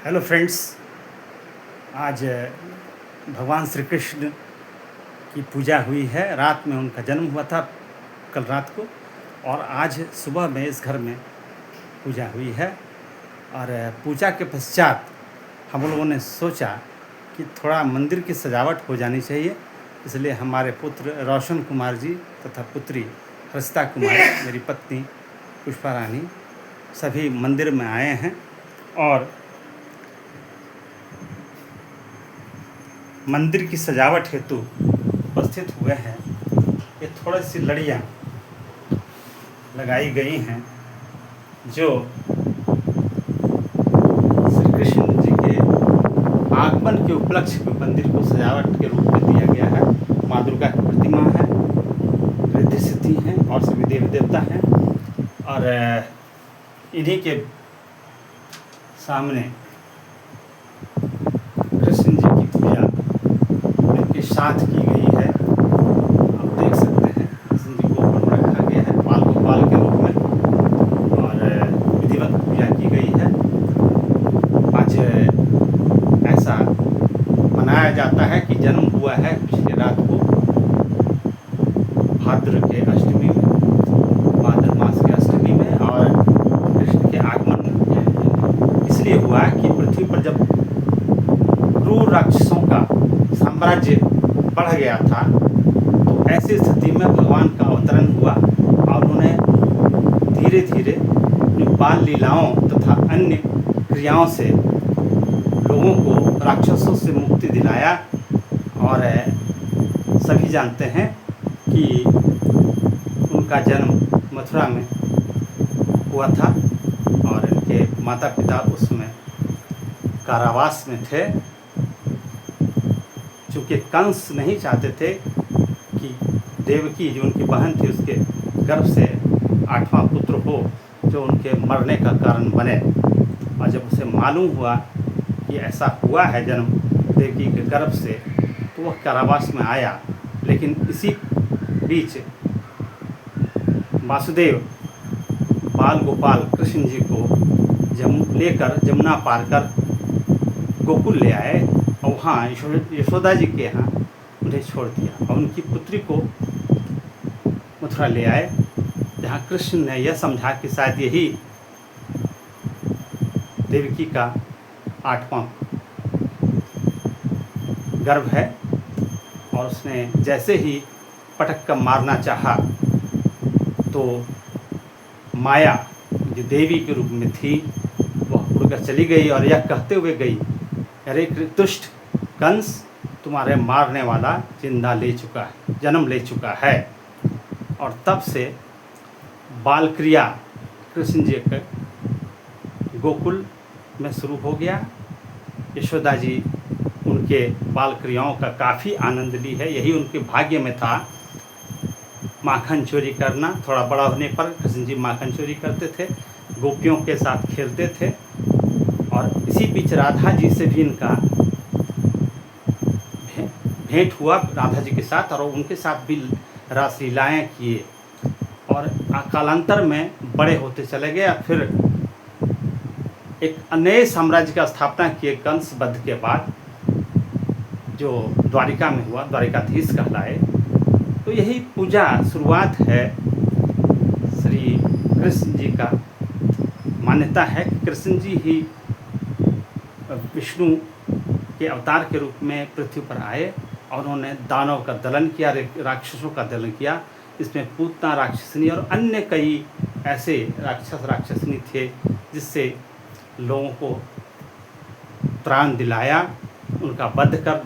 Hello friends. आज भगवान श्री कृष्ण की पूजा हुई है। रात में उनका जन्म हुआ था, कल रात को, और आज सुबह में इस घर में पूजा हुई है। और पूजा के पश्चात हम लोगों ने सोचा कि थोड़ा मंदिर की सजावट हो जानी चाहिए, इसलिए हमारे पुत्र रोशन कुमार जी तथा पुत्री हर्षिता कुमारी, मेरी पत्नी पुष्पा रानी, सभी मंदिर में आए हैं और मंदिर की सजावट हेतु उपस्थित हुए हैं। ये थोड़ी सी लड़ियाँ लगाई गई हैं जो श्री कृष्ण जी के आगमन के उपलक्ष्य में मंदिर को सजावट के रूप में दिया गया है। माँ दुर्गा की प्रतिमा है, रिद्धि सिद्धि हैं और सभी देवी देवता हैं। और इन्हीं के सामने कृष्ण जी की पूजा के साथ की गई है। आप देख सकते हैं कृष्ण जी को ऊपर में रखा गया है बाल गोपाल के रूप में और विधिवत पूजा की गई है। आज ऐसा मनाया जाता है कि जन्म हुआ है पिछली रात को भाद्र के अष्टमी में, भाद्र मास के अष्टमी में, और कृष्ण के आगमन इसलिए हुआ कि पृथ्वी पर जब क्रूर राक्षसों का साम्राज्य बढ़ गया था, तो ऐसी स्थिति में भगवान का अवतरण हुआ और उन्हें धीरे धीरे अपनी बाल लीलाओं तथा अन्य क्रियाओं से लोगों को राक्षसों से मुक्ति दिलाया। और सभी जानते हैं कि उनका जन्म मथुरा में हुआ था और इनके माता पिता उसमें कारावास में थे। चूँकि कंस नहीं चाहते थे कि देवकी जो उनकी बहन थी उसके गर्भ से 8वां पुत्र हो जो उनके मरने का कारण बने। और जब उसे मालूम हुआ कि ऐसा हुआ है जन्म देवकी के गर्भ से, तो वह कारावास में आया। लेकिन इसी बीच वासुदेव बाल गोपाल कृष्ण जी को लेकर जमुना पार कर गोकुल ले आए और वहाँ यशोदा जी के यहाँ उन्हें छोड़ दिया और उनकी पुत्री को मथुरा ले आए, जहाँ कृष्ण ने यह समझा कि शायद यही देवकी का 8वां गर्भ है। और उसने जैसे ही पटक कर मारना चाहा तो माया जो देवी के रूप में थी वह उड़कर चली गई और यह कहते हुए गई, अरे दुष्ट कंस, तुम्हारे मारने वाला जिंदा ले चुका है, जन्म ले चुका है। और तब से बाल क्रिया कृष्ण जी के गोकुल में शुरू हो गया। यशोदा जी उनके बाल क्रियाओं का काफ़ी आनंद ली है। यही उनके भाग्य में था, माखन चोरी करना। थोड़ा बड़ा होने पर कृष्ण जी माखन चोरी करते थे, गोपियों के साथ खेलते थे। और इसी बीच राधा जी से भी इनका भेंट हुआ, राधा जी के साथ, और उनके साथ भी रासलीलाएँ किए। और कालांतर में बड़े होते चले गए। फिर एक नए साम्राज्य का स्थापना किए कंस वध के बाद, जो द्वारिका में हुआ, द्वारिकाधीश कहलाए। तो यही पूजा शुरुआत है श्री कृष्ण जी का। मान्यता है कि कृष्ण जी ही विष्णु के अवतार के रूप में पृथ्वी पर आए और उन्होंने दानव का दलन किया, राक्षसों का दलन किया। इसमें पूतना राक्षसनी और अन्य कई ऐसे राक्षसनी थे जिससे लोगों को त्राण दिलाया। उनका वध कर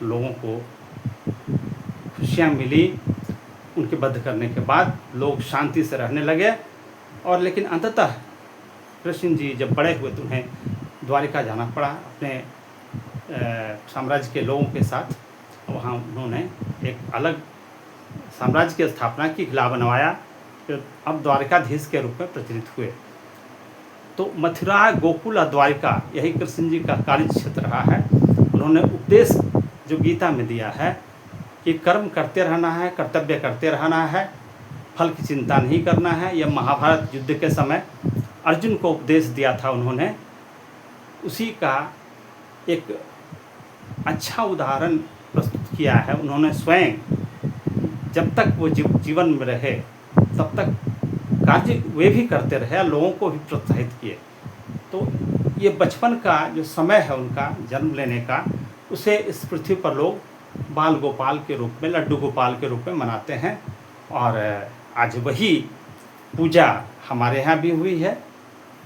लोगों को खुशियाँ मिली। उनके वध करने के बाद लोग शांति से रहने लगे। और लेकिन अंततः कृष्ण जी जब बड़े हुए तो उन्हें द्वारिका जाना पड़ा अपने साम्राज्य के लोगों के साथ। वहाँ उन्होंने एक अलग साम्राज्य की स्थापना की, किला बनवाया, फिर अब द्वारिकाधीश के रूप में प्रचलित हुए। तो मथुरा, गोकुल और द्वारिका यही कृष्ण जी का कार्य क्षेत्र रहा है। उन्होंने उपदेश जो गीता में दिया है कि कर्म करते रहना है, कर्तव्य करते रहना है, फल की चिंता नहीं करना है। यह महाभारत युद्ध के समय अर्जुन को उपदेश दिया था उन्होंने उसी का एक अच्छा उदाहरण प्रस्तुत किया है। उन्होंने स्वयं जब तक वो जीवन में रहे तब तक कार्य वे भी करते रहे, लोगों को भी प्रोत्साहित किए। तो ये बचपन का जो समय है उनका जन्म लेने का, उसे इस पृथ्वी पर लोग बाल गोपाल के रूप में, लड्डू गोपाल के रूप में मनाते हैं। और आज वही पूजा हमारे यहाँ भी हुई है,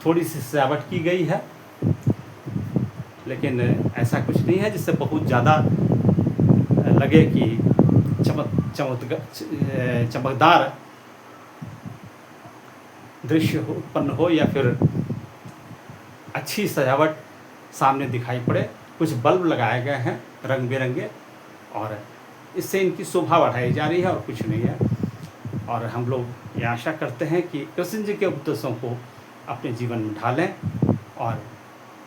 थोड़ी सी सजावट की गई है, लेकिन ऐसा कुछ नहीं है जिससे बहुत ज़्यादा लगे कि चमकदार दृश्य उत्पन्न हो या फिर अच्छी सजावट सामने दिखाई पड़े। कुछ बल्ब लगाए गए हैं रंग बिरंगे, और इससे इनकी शोभा बढ़ाई जा रही है और कुछ नहीं है। और हम लोग ये आशा करते हैं कि कृष्ण जी के उपदेशों को अपने जीवन में ढालें, और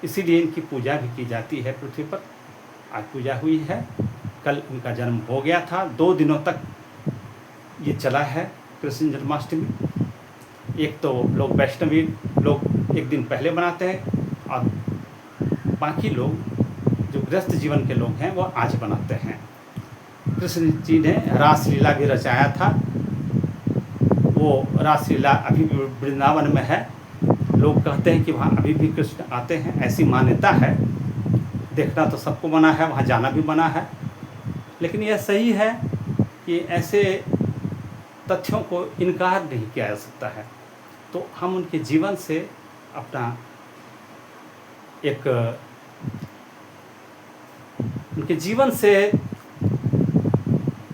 इसीलिए इनकी पूजा भी की जाती है पृथ्वी पर। आज पूजा हुई है, कल इनका जन्म हो गया था। 2 दिनों तक ये चला है कृष्ण जन्माष्टमी। एक तो लोग वैष्णवी लोग एक दिन पहले मनाते हैं, और बाकी लोग जो गृहस्थ जीवन के लोग हैं वो आज मनाते हैं। कृष्ण जी ने रासलीला भी रचाया था, वो रासलीला अभी भी वृंदावन में है। लोग कहते हैं कि वहाँ अभी भी कृष्ण आते हैं, ऐसी मान्यता है। देखना तो सबको मना है, वहाँ जाना भी मना है, लेकिन यह सही है कि ऐसे तथ्यों को इनकार नहीं किया जा सकता है। तो हम उनके जीवन से अपना एक उनके जीवन से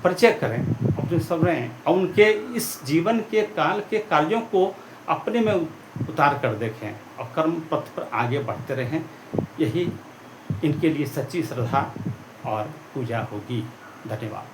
परिचय करें, अपने समझें, और उनके इस जीवन के काल के कार्यों को अपने में उतार कर देखें और कर्म पथ पर आगे बढ़ते रहें। यही इनके लिए सच्ची श्रद्धा और पूजा होगी। धन्यवाद।